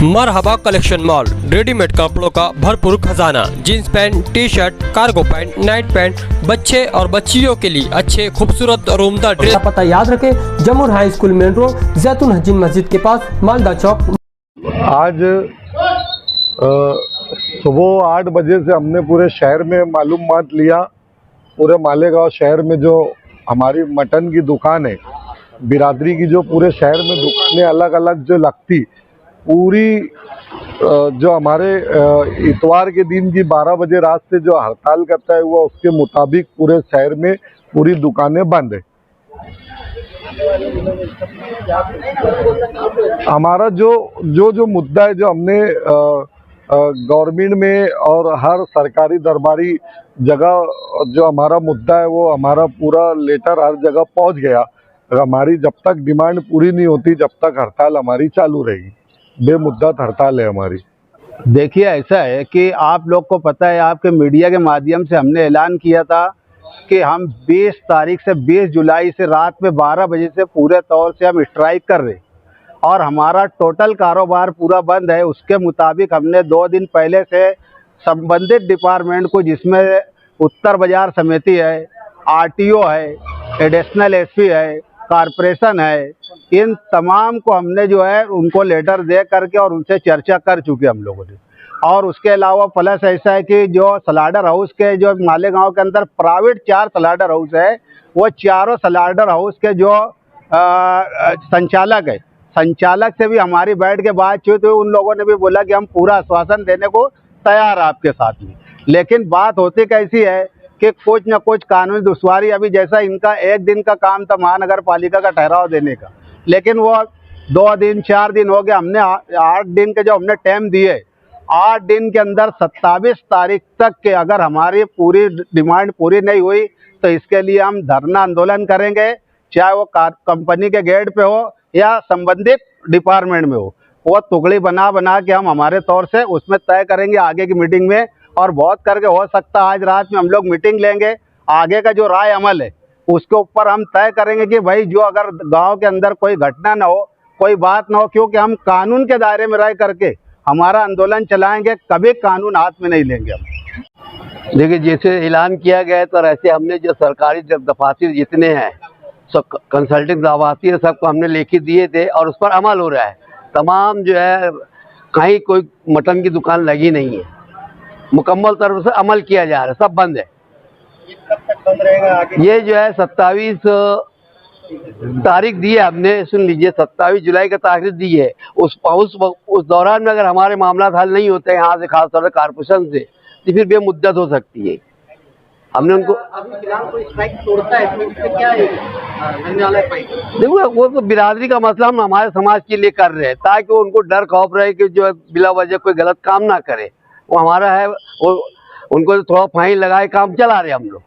मरहबा collection mall, readymade कपड़ों का भरपूर खजाना, jeans pant, T shirt, cargo pant, night pant, बच्चे और बच्चियों के लिए अच्छे खूबसूरत और उम्दा ड्रेस। पता याद रखें, जमुर हाई स्कूल मेन रोड, जैतून हजीन मस्जिद के पास, मालदा चौक। आज सुबह 8 बजे से हमने पूरे शहर में मालूमात लिया। पूरे मालेगांव शहर में जो हमारी मटन की दुकान है, बिरादरी की जो पूरे शहर में दुकानें अलग अलग जो लगती, पूरी जो हमारे इतवार के दिन की 12 बजे रात से जो हड़ताल करता है वो उसके मुताबिक पूरे शहर में पूरी दुकानें बंद है। हमारा जो मुद्दा है, जो हमने गवर्नमेंट में और हर सरकारी दरबारी जगह जो हमारा मुद्दा है वो हमारा पूरा लेटर हर जगह पहुंच गया। हमारी जब तक डिमांड पूरी नहीं होती जब तक हड़ताल हमारी चालू रहेगी। बेमुद्दत हड़ताल है हमारी। देखिए, ऐसा है कि आप लोग को पता है, आपके मीडिया के माध्यम से हमने ऐलान किया था कि हम 20 तारीख से 20 जुलाई से रात में 12 बजे से पूरे तौर से हम स्ट्राइक कर रहे और हमारा टोटल कारोबार पूरा बंद है। उसके मुताबिक हमने 2 दिन पहले से संबंधित डिपार्टमेंट को, जिसमें उत्तर बाजार समिति है, आरटीओ है, एडिशनल एसपी है, कारपोरेशन है, इन तमाम को हमने जो है उनको लेटर दे करके और उनसे चर्चा कर चुके हम लोगों ने। और उसके अलावा प्लस ऐसा है कि जो स्लाइडर हाउस के जो मालेगांव के अंदर प्राइवेट 4 स्लाइडर हाउस है, वो चारों स्लाइडर हाउस के जो संचालक है, संचालक से भी हमारी बैठ के बातचीत हुई। उन लोगों ने भी बोला कि हम पूरा आश्वासन देने को तैयार हैं आपके साथ में, लेकिन बात होती कैसी है कि कुछ न कुछ कानूनी दुश्वारी। अभी जैसा इनका 1 दिन का काम था महानगर पालिका का ठहराव देने का, लेकिन वो 2 दिन 4 दिन हो गया। हमने 8 दिन के जो हमने टाइम दिए, 8 दिन के अंदर 27 तारीख तक के अगर हमारी पूरी डिमांड पूरी नहीं हुई तो इसके लिए हम धरना आंदोलन करेंगे, चाहे वो कंपनी के गेट पे हो या संबंधित डिपार्टमेंट में हो। वो टुकड़ी बना के हम हमारे तौर से उसमें तय करेंगे आगे की मीटिंग में। और बहुत करके हो सकता है आज रात में हम लोग मीटिंग लेंगे, आगे का जो राय अमल है उसके ऊपर हम तय करेंगे कि भाई जो अगर गांव के अंदर कोई घटना ना हो, कोई बात ना हो, क्योंकि हम कानून के दायरे में रह करके हमारा आंदोलन चलाएंगे, कभी कानून हाथ में नहीं लेंगे हम। देखिए, जैसे ऐलान किया गया है तो ऐसे हमने जो सरकारी दफातर जितने हैं, सब कंसल्टिंग दफातर सबको हमने लिखित दिए थे और उस पर अमल हो रहा है। तमाम जो है कहीं कोई मटन की दुकान लगी नहीं है, मुकम्मल तरफ से अमल किया जा रहा है, सब बंद है। ये कब तक बंद रहेगा आगे? ये जो है 27 तारीख दी है हमने, सुन लीजिए, 27 जुलाई का तारीख दी है। उस दौरान में अगर हमारे मामला हल नहीं होते यहाँ से, खासतौर से कारपोरेशन से, तो फिर बेमुद्दत हो सकती है। हमने उनको अभी फिलहाल कोई स्ट्राइक तोड़ता है तो इससे क्या है? देखो, वो तो बिरादरी का मसला हम हमारे समाज के लिए कर रहे हैं ताकि उनको डर खौफ रहे कि जो बिला वजह कोई गलत काम ना करे। वो हमारा है, वो उनको थोड़ा फाइन लगाए काम चला रहे हम लोग।